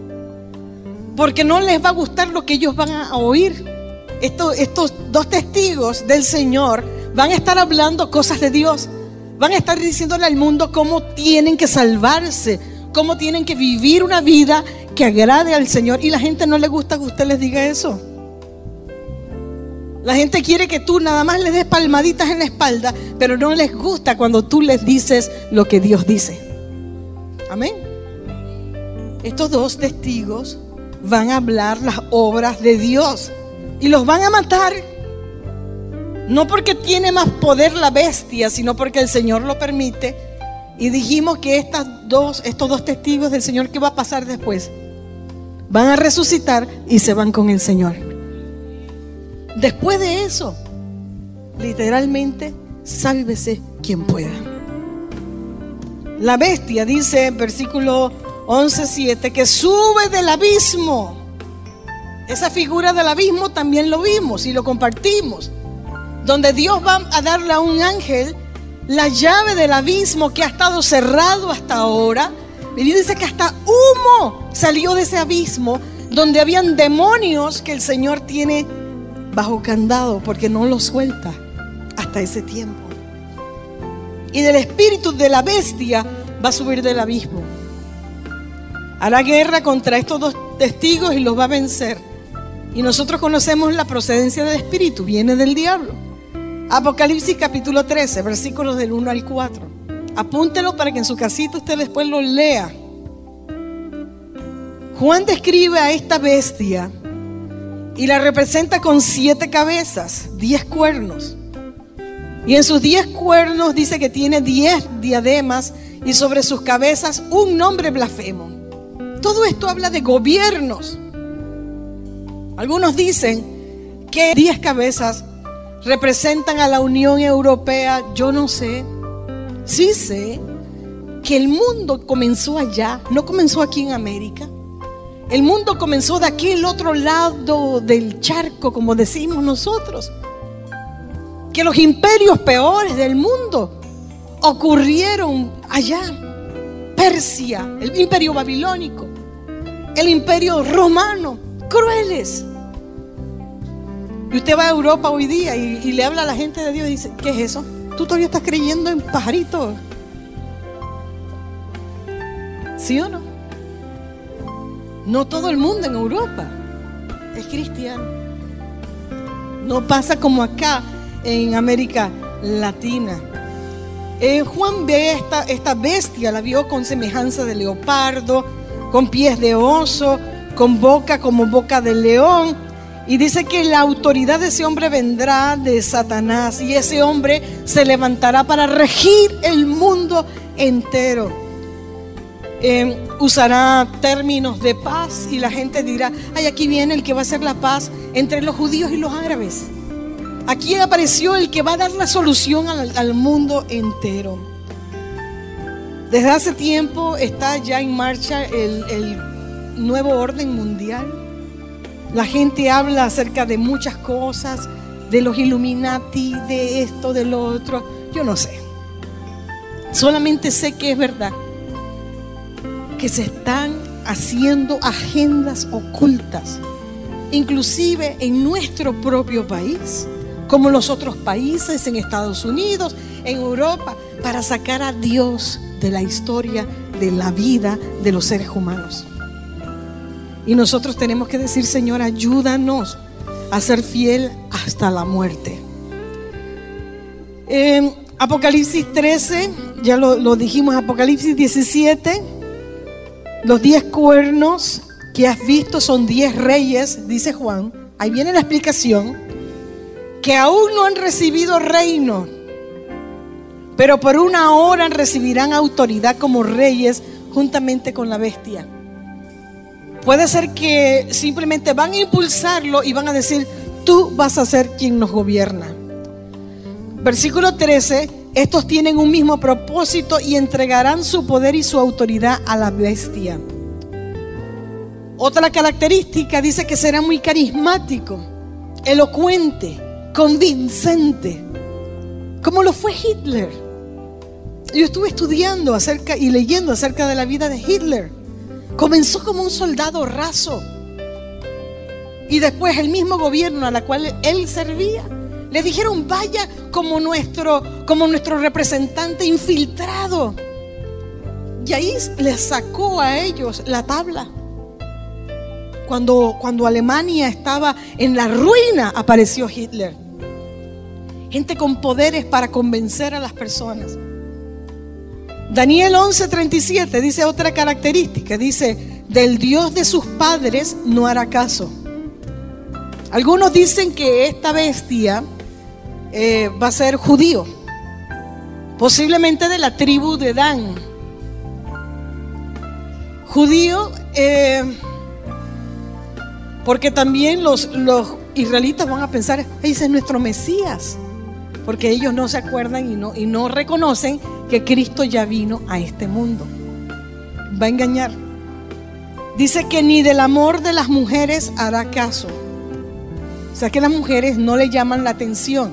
Porque no les va a gustar lo que ellos van a oír. Estos 2 testigos del Señor van a estar hablando cosas de Dios. Van a estar diciéndole al mundo cómo tienen que salvarse, cómo tienen que vivir una vida que agrade al Señor. Y la gente no le gusta que usted les diga eso. La gente quiere que tú nada más les des palmaditas en la espalda, pero no les gusta cuando tú les dices lo que Dios dice. Amén. Estos 2 testigos van a hablar las obras de Dios y los van a matar. No porque tiene más poder la bestia, sino porque el Señor lo permite. Y dijimos que estos dos testigos del Señor, ¿qué va a pasar después? Van a resucitar y se van con el Señor. Después de eso, literalmente, sálvese quien pueda. La bestia dice en versículo 11:7 que sube del abismo. Esa figura del abismo también lo vimos y lo compartimos, donde Dios va a darle a un ángel la llave del abismo que ha estado cerrado hasta ahora. Y dice que hasta humo salió de ese abismo, donde habían demonios que el Señor tiene bajo candado porque no los suelta hasta ese tiempo. Y del espíritu de la bestia va a subir del abismo. Hará guerra contra estos 2 testigos y los va a vencer. Y nosotros conocemos la procedencia del espíritu, viene del diablo. Apocalipsis capítulo 13, versículos del 1 al 4. Apúntelo para que en su casita usted después lo lea. Juan describe a esta bestia y la representa con 7 cabezas, 10 cuernos. Y en sus 10 cuernos dice que tiene 10 diademas y sobre sus cabezas un nombre blasfemo. Todo esto habla de gobiernos. Algunos dicen que 10 cabezas representan a la Unión Europea. Yo no sé. Sí sé que el mundo comenzó allá, no comenzó aquí en América. El mundo comenzó de aquel otro lado del charco, como decimos nosotros. Que los imperios peores del mundo ocurrieron allá. Persia, el imperio babilónico, el imperio romano, crueles. Y usted va a Europa hoy día y le habla a la gente de Dios y dice, ¿qué es eso? Tú todavía estás creyendo en pajaritos. ¿Sí o no? No todo el mundo en Europa es cristiano. No pasa como acá en América Latina. Juan ve esta bestia, la vio con semejanza de leopardo, con pies de oso, con boca como boca de león. Y dice que la autoridad de ese hombre vendrá de Satanás, y ese hombre se levantará para regir el mundo entero. Usará términos de paz y la gente dirá, ay, aquí viene el que va a hacer la paz entre los judíos y los árabes. Aquí apareció el que va a dar la solución al mundo entero. Desde hace tiempo está ya en marcha el nuevo orden mundial. La gente habla acerca de muchas cosas, de los Illuminati, de esto, de lo otro. Yo no sé. Solamente sé que es verdad, que se están haciendo agendas ocultas, inclusive en nuestro propio país, como los otros países, en Estados Unidos, en Europa, para sacar a Dios de la historia, de la vida de los seres humanos. Y nosotros tenemos que decir, Señor, ayúdanos a ser fiel hasta la muerte. Apocalipsis 13, ya lo dijimos, Apocalipsis 17, los 10 cuernos que has visto son 10 reyes, dice Juan. Ahí viene la explicación, que aún no han recibido reino, pero por una hora recibirán autoridad como reyes juntamente con la bestia. Puede ser que simplemente van a impulsarlo y van a decir, tú vas a ser quien nos gobierna. Versículo 13, estos tienen un mismo propósito y entregarán su poder y su autoridad a la bestia. Otra característica dice que será muy carismático, elocuente, convincente, como lo fue Hitler. Yo estuve estudiando acerca y leyendo acerca de la vida de Hitler. Comenzó como un soldado raso, y después el mismo gobierno a la cual él servía le dijeron, vaya como nuestro representante infiltrado, y ahí les sacó a ellos la tabla. Cuando Alemania estaba en la ruina, apareció Hitler. Gente con poderes para convencer a las personas. Daniel 11:37 dice otra característica, dice, del Dios de sus padres no hará caso. Algunos dicen que esta bestia va a ser judío, posiblemente de la tribu de Dan. Judío, porque también los israelitas van a pensar, ese es nuestro Mesías, porque ellos no se acuerdan y no reconocen que Cristo ya vino a este mundo. Va a engañar. Dice que ni del amor de las mujeres hará caso. O sea que las mujeres no le llaman la atención.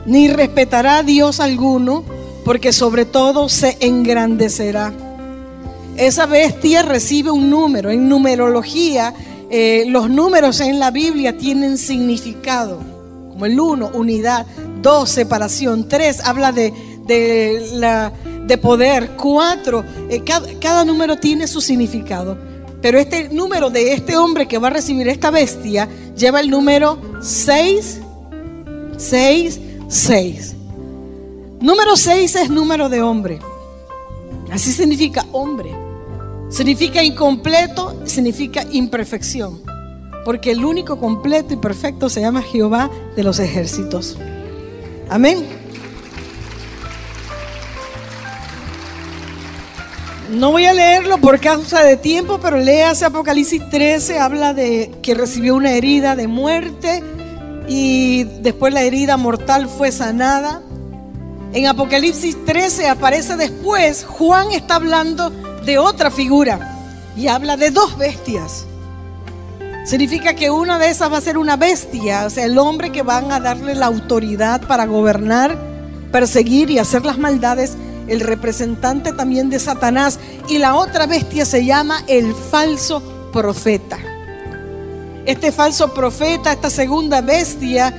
Ni respetará a Dios alguno, porque sobre todo se engrandecerá. Esa bestia recibe un número. En numerología, los números en la Biblia tienen significado. Como el 1, unidad; 2, separación; 3, habla de poder; 4, cada número tiene su significado. Pero este número de este hombre que va a recibir esta bestia lleva el número 666. Número 6 es número de hombre. Así significa hombre. Significa incompleto, significa imperfección. Porque el único completo y perfecto se llama Jehová de los ejércitos. Amén. No voy a leerlo por causa de tiempo, pero léase Apocalipsis 13, habla de que recibió una herida de muerte y después la herida mortal fue sanada. En Apocalipsis 13 aparece después, Juan está hablando de otra figura y habla de 2 bestias. Significa que una de esas va a ser una bestia, o sea, el hombre que van a darle la autoridad para gobernar, perseguir y hacer las maldades, el representante también de Satanás. Y la otra bestia se llama el falso profeta. este falso profeta, esta segunda bestia,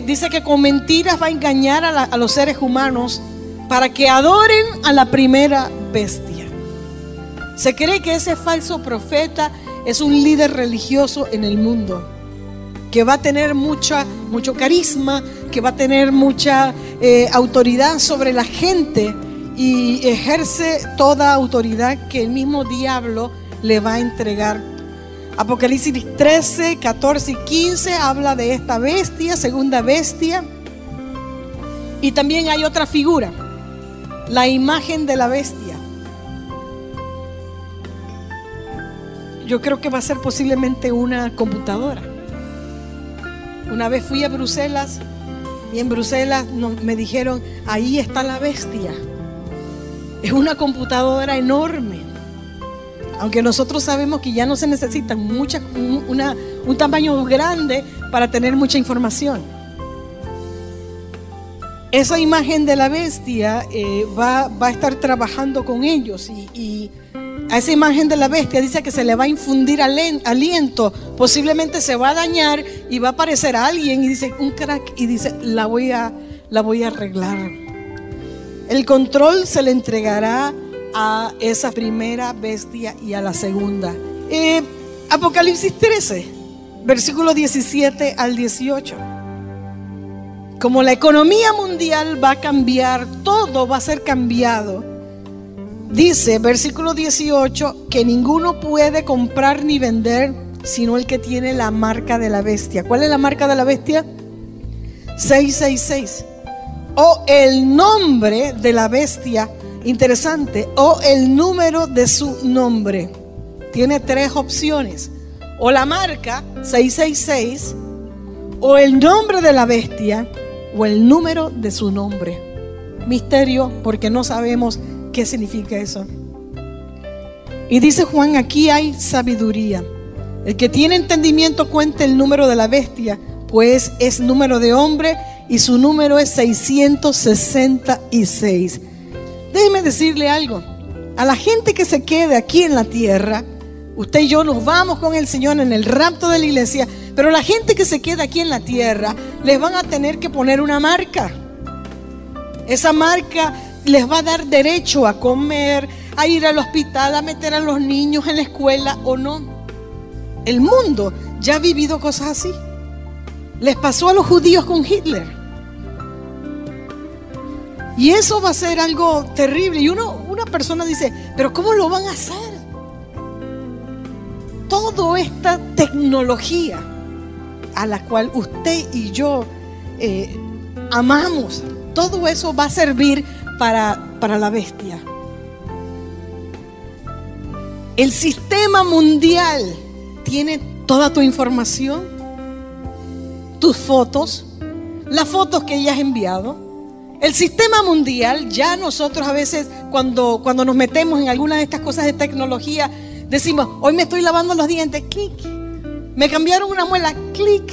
dice que con mentiras va a engañar a los seres humanos para que adoren a la primera bestia. Se cree que ese falso profeta es un líder religioso en el mundo, que va a tener mucho carisma, que va a tener mucha autoridad sobre la gente y ejerce toda autoridad que el mismo diablo le va a entregar. Apocalipsis 13, 14 y 15 habla de esta bestia, segunda bestia. Y también hay otra figura, la imagen de la bestia. Yo creo que va a ser posiblemente una computadora. Una vez fui a Bruselas y en Bruselas me dijeron, ahí está la bestia. Es una computadora enorme. Aunque nosotros sabemos que ya no se necesita un tamaño grande para tener mucha información. Esa imagen de la bestia va a estar trabajando con ellos y a esa imagen de la bestia dice que se le va a infundir aliento, posiblemente se va a dañar y va a aparecer a alguien y dice un crack y dice la voy a arreglar. El control se le entregará a esa primera bestia y a la segunda. Apocalipsis 13, versículos 17 al 18. Como la economía mundial va a cambiar, todo va a ser cambiado. Dice, versículo 18, que ninguno puede comprar ni vender sino el que tiene la marca de la bestia. ¿Cuál es la marca de la bestia? 666. O el nombre de la bestia. Interesante. O el número de su nombre. Tiene tres opciones. O la marca 666, o el nombre de la bestia, o el número de su nombre. Misterio, porque no sabemos qué significa eso. Y dice Juan, aquí hay sabiduría. El que tiene entendimiento cuente el número de la bestia, pues es número de hombre y su número es 666. Déjeme decirle algo. A la gente que se quede aquí en la tierra, usted y yo nos vamos con el Señor en el rapto de la iglesia, pero la gente que se queda aquí en la tierra, les van a tener que poner una marca. Esa marca les va a dar derecho a comer, a ir al hospital, a meter a los niños en la escuela o no. El mundo ya ha vivido cosas así. Les pasó a los judíos con Hitler. Y eso va a ser algo terrible. Y una persona dice, pero ¿cómo lo van a hacer? Toda esta tecnología a la cual usted y yo amamos, todo eso va a servir para la bestia. El sistema mundial tiene toda tu información, tus fotos, las fotos que ya has enviado. El sistema mundial, ya nosotros a veces cuando nos metemos en alguna de estas cosas de tecnología, decimos, hoy me estoy lavando los dientes, clic. Me cambiaron una muela, clic.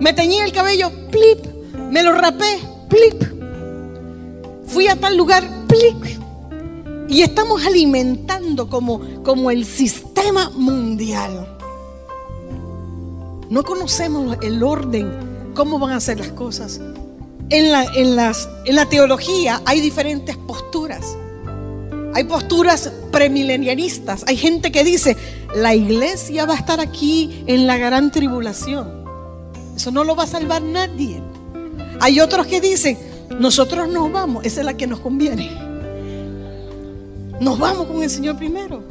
Me teñí el cabello, plip. Me lo rapé, plip. Fui a tal lugar, plip. Y estamos alimentando como el sistema mundial. No conocemos el orden, cómo van a ser las cosas. En la teología hay diferentes posturas. Hay posturas premilenianistas. Hay gente que dice, la iglesia va a estar aquí en la gran tribulación. Eso no lo va a salvar nadie. Hay otros que dicen, nosotros nos vamos, esa es la que nos conviene. Nos vamos con el Señor primero.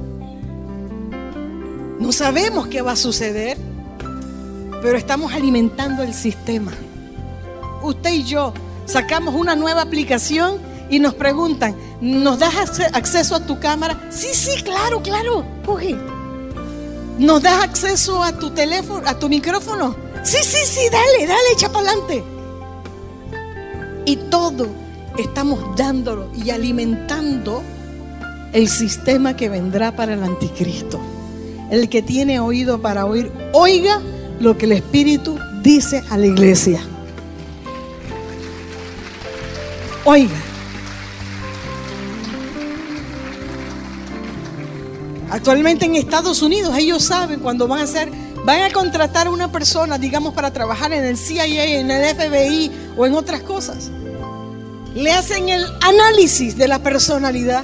No sabemos qué va a suceder, pero estamos alimentando el sistema. Usted y yo sacamos una nueva aplicación y nos preguntan, ¿nos das acceso a tu cámara? Sí, claro, coge. ¿Nos das acceso a tu teléfono, a tu micrófono? Sí, dale, echa para adelante. Y todo estamos dándolo y alimentando el sistema que vendrá para el anticristo. El que tiene oído para oír, oiga lo que el Espíritu dice a la iglesia. Oiga. Actualmente en Estados Unidos ellos saben cuando van Van a contratar a una persona, digamos, para trabajar en el CIA, en el FBI o en otras cosas. Le hacen el análisis de la personalidad.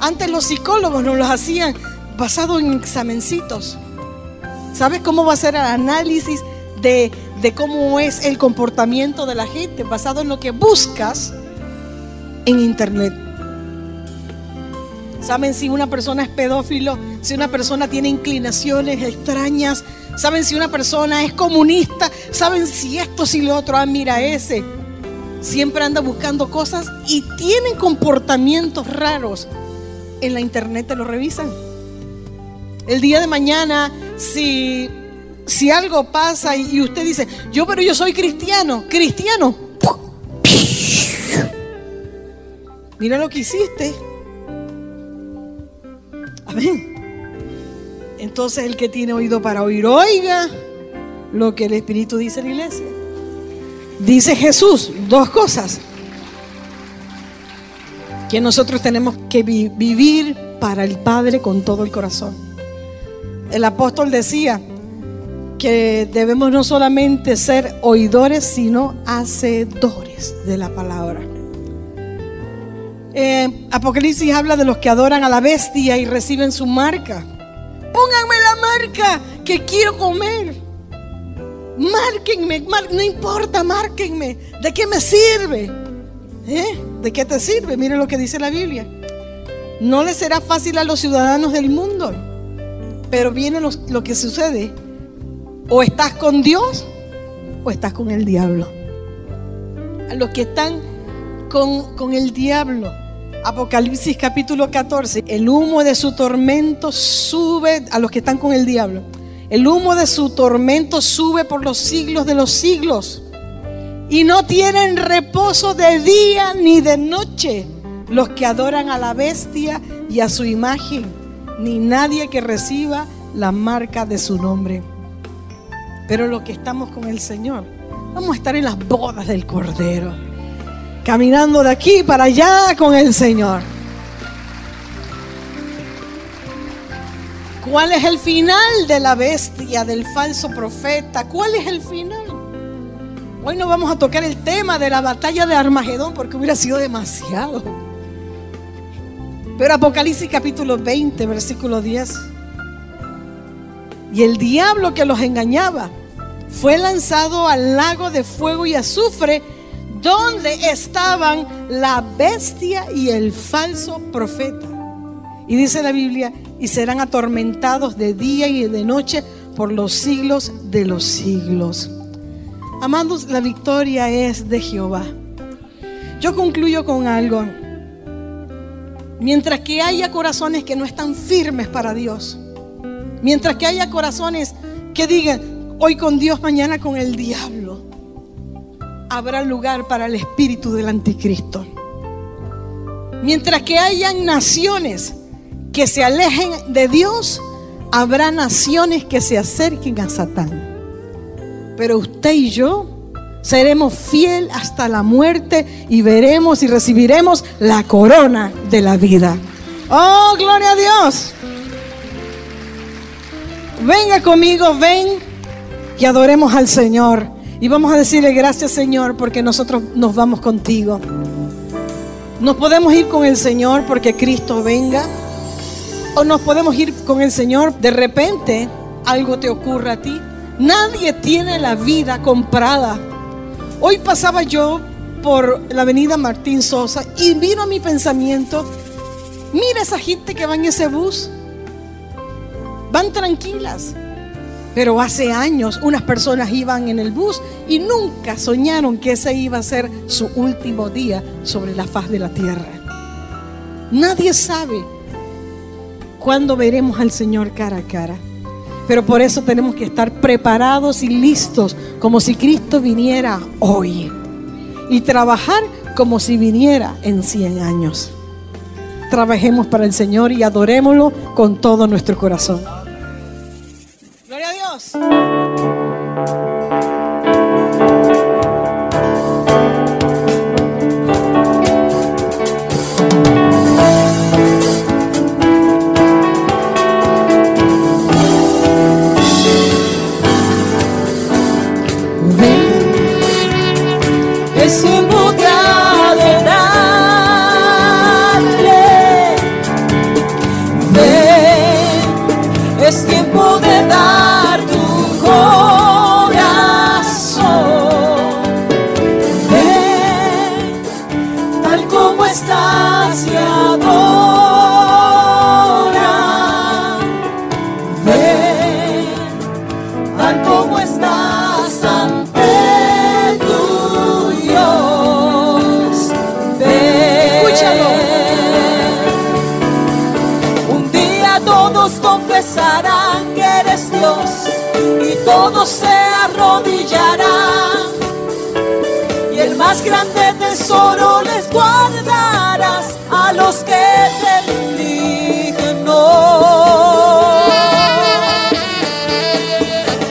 Antes los psicólogos nos los hacían basado en examencitos. ¿Sabes cómo va a ser el análisis de cómo es el comportamiento de la gente? Basado en lo que buscas en internet. ¿Saben si una persona es pedófilo? Si una persona tiene inclinaciones extrañas. ¿Saben si una persona es comunista? ¿Saben si esto, si lo otro? Ah, mira ese. Siempre anda buscando cosas y tienen comportamientos raros. En la internet te lo revisan. El día de mañana, si algo pasa y usted dice, pero yo soy cristiano. Cristiano. Mira lo que hiciste. Amén. Entonces el que tiene oído para oír, oiga lo que el Espíritu dice en la iglesia. Dice Jesús dos cosas: que nosotros tenemos que vivir para el Padre con todo el corazón. El apóstol decía que debemos no solamente ser oidores, sino hacedores de la palabra. Apocalipsis habla de los que adoran a la bestia y reciben su marca. Pónganme la marca que quiero comer. Márquenme, no importa, márquenme. ¿De qué me sirve? ¿De qué te sirve? Mire lo que dice la Biblia. No le será fácil a los ciudadanos del mundo, pero viene lo que sucede. O estás con Dios o estás con el diablo. A los que están con el diablo, Apocalipsis capítulo 14, el humo de su tormento sube. A los que están con el diablo, el humo de su tormento sube por los siglos de los siglos, y no tienen reposo de día ni de noche los que adoran a la bestia y a su imagen, ni nadie que reciba la marca de su nombre. Pero los que estamos con el Señor, vamos a estar en las bodas del Cordero, caminando de aquí para allá con el Señor. ¿Cuál es el final de la bestia, del falso profeta? ¿Cuál es el final? Hoy no vamos a tocar el tema de la batalla de Armagedón porque hubiera sido demasiado. Pero Apocalipsis capítulo 20, versículo 10. Y el diablo que los engañaba fue lanzado al lago de fuego y azufre, donde estaban la bestia y el falso profeta. Y dice la Biblia, y serán atormentados de día y de noche por los siglos de los siglos. Amados, la victoria es de Jehová. Yo concluyo con algo. Mientras que haya corazones que no están firmes para Dios, mientras que haya corazones que digan, hoy con Dios, mañana con el diablo, habrá lugar para el espíritu del anticristo. Mientras que hayan naciones que se alejen de Dios, habrá naciones que se acerquen a Satán. Pero usted y yo seremos fieles hasta la muerte y veremos y recibiremos la corona de la vida. ¡Oh, gloria a Dios! Venga conmigo, ven y adoremos al Señor. Y vamos a decirle gracias, Señor, porque nosotros nos vamos contigo. Nos podemos ir con el Señor porque Cristo venga, o nos podemos ir con el Señor, de repente algo te ocurra a ti. Nadie tiene la vida comprada. Hoy pasaba yo por la avenida Martín Sosa y vino a mi pensamiento, mira esa gente que va en ese bus, van tranquilas. Pero hace años unas personas iban en el bus y nunca soñaron que ese iba a ser su último día sobre la faz de la tierra. Nadie sabe cuándo veremos al Señor cara a cara. Pero por eso tenemos que estar preparados y listos, como si Cristo viniera hoy, y trabajar como si viniera en 100 años. Trabajemos para el Señor y adorémoslo con todo nuestro corazón. ¡Gloria a Dios! Es tiempo de adorarle. Ven, es tiempo de dar tu corazón. Ven, tal como estás y adora. Ven, tal como estás ante tu Dios. Ven. Escúchalo. Un día todos confesarán que eres Dios y todos se arrodillarán, y el más grande tesoro les guardarás a los que te eligen hoy.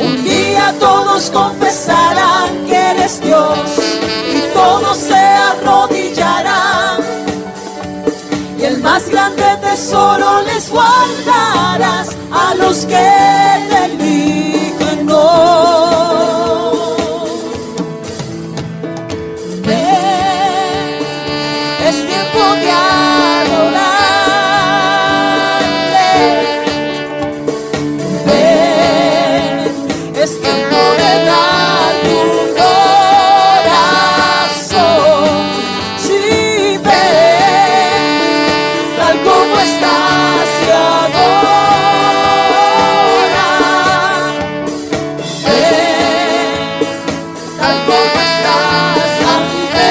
Un día todos confesarán que eres Dios y todos se arrodillarán, y el más grande tesoro les guardarás a los que te eligen hoy. Ven, es tiempo de adorarle. Ven, es tiempo de dar tu corazón. Sí, ven, tal como estás y adora. Ven, tal como estás ante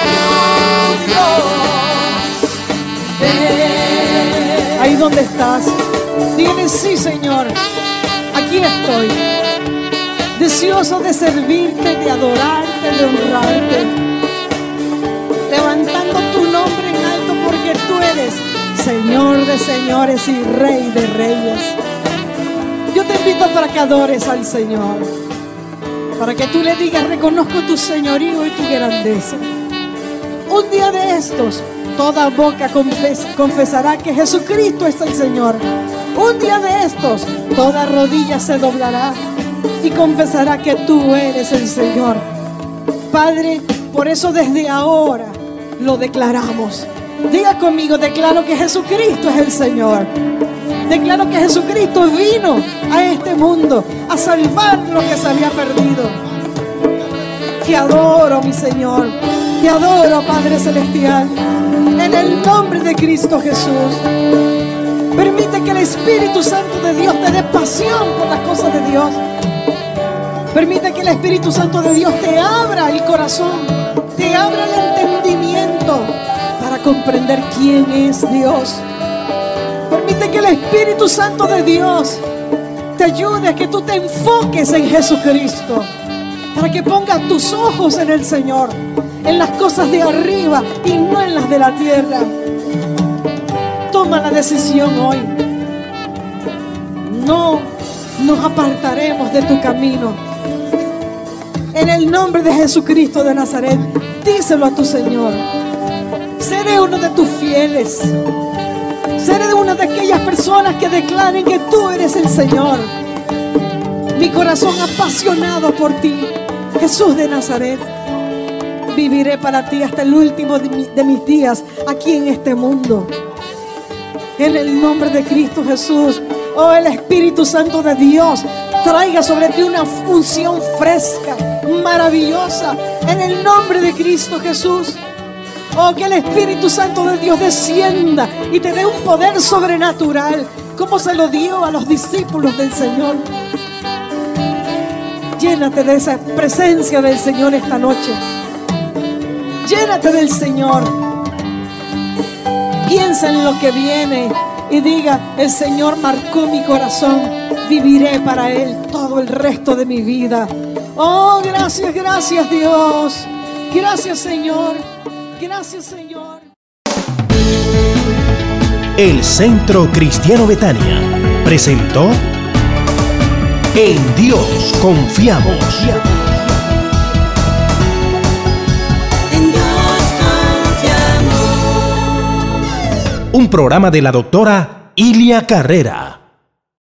tu Dios. Ven. Ahí donde estás, dile: sí, Señor, aquí estoy, deseoso de servirte, de adorarte, de honrarte, levantando tu nombre en alto, porque tú eres Señor de señores y Rey de reyes. Yo te invito para que adores al Señor, para que tú le digas: reconozco tu señorío y tu grandeza. Un día de estos, toda boca confesará que Jesucristo es el Señor. Un día de estos, toda rodilla se doblará y confesará que tú eres el Señor. Padre, por eso desde ahora lo declaramos. Diga conmigo: declaro que Jesucristo es el Señor. Declaro que Jesucristo vino a este mundo a salvar lo que se había perdido. Te adoro, mi Señor. Te adoro, Padre Celestial. En el nombre de Cristo Jesús. Permite que el Espíritu Santo de Dios te dé pasión por las cosas de Dios. Permite que el Espíritu Santo de Dios te abra el corazón, te abra el entendimiento para comprender quién es Dios. Permite que el Espíritu Santo de Dios te ayude a que tú te enfoques en Jesucristo, para que pongas tus ojos en el Señor, en las cosas de arriba y no en las de la tierra. Toma la decisión hoy. No nos apartaremos de tu camino. En el nombre de Jesucristo de Nazaret, díselo a tu Señor. Seré uno de tus fieles. Seré una de aquellas personas que declaren que tú eres el Señor. Mi corazón apasionado por ti, Jesús de Nazaret. Viviré para ti hasta el último de mis días aquí en este mundo. En el nombre de Cristo Jesús, oh, el Espíritu Santo de Dios traiga sobre ti una unción fresca, maravillosa, en el nombre de Cristo Jesús. Oh, que el Espíritu Santo de Dios descienda y te dé un poder sobrenatural, como se lo dio a los discípulos del Señor. Llénate de esa presencia del Señor esta noche. Llénate del Señor. Piensa en lo que viene y diga: el Señor marcó mi corazón, viviré para Él todo el resto de mi vida. Oh, gracias, gracias Dios. Gracias Señor. Gracias Señor. El Centro Cristiano Betania presentó En Dios confiamos. En Dios confiamos. Un programa de la doctora Ilia Carrera.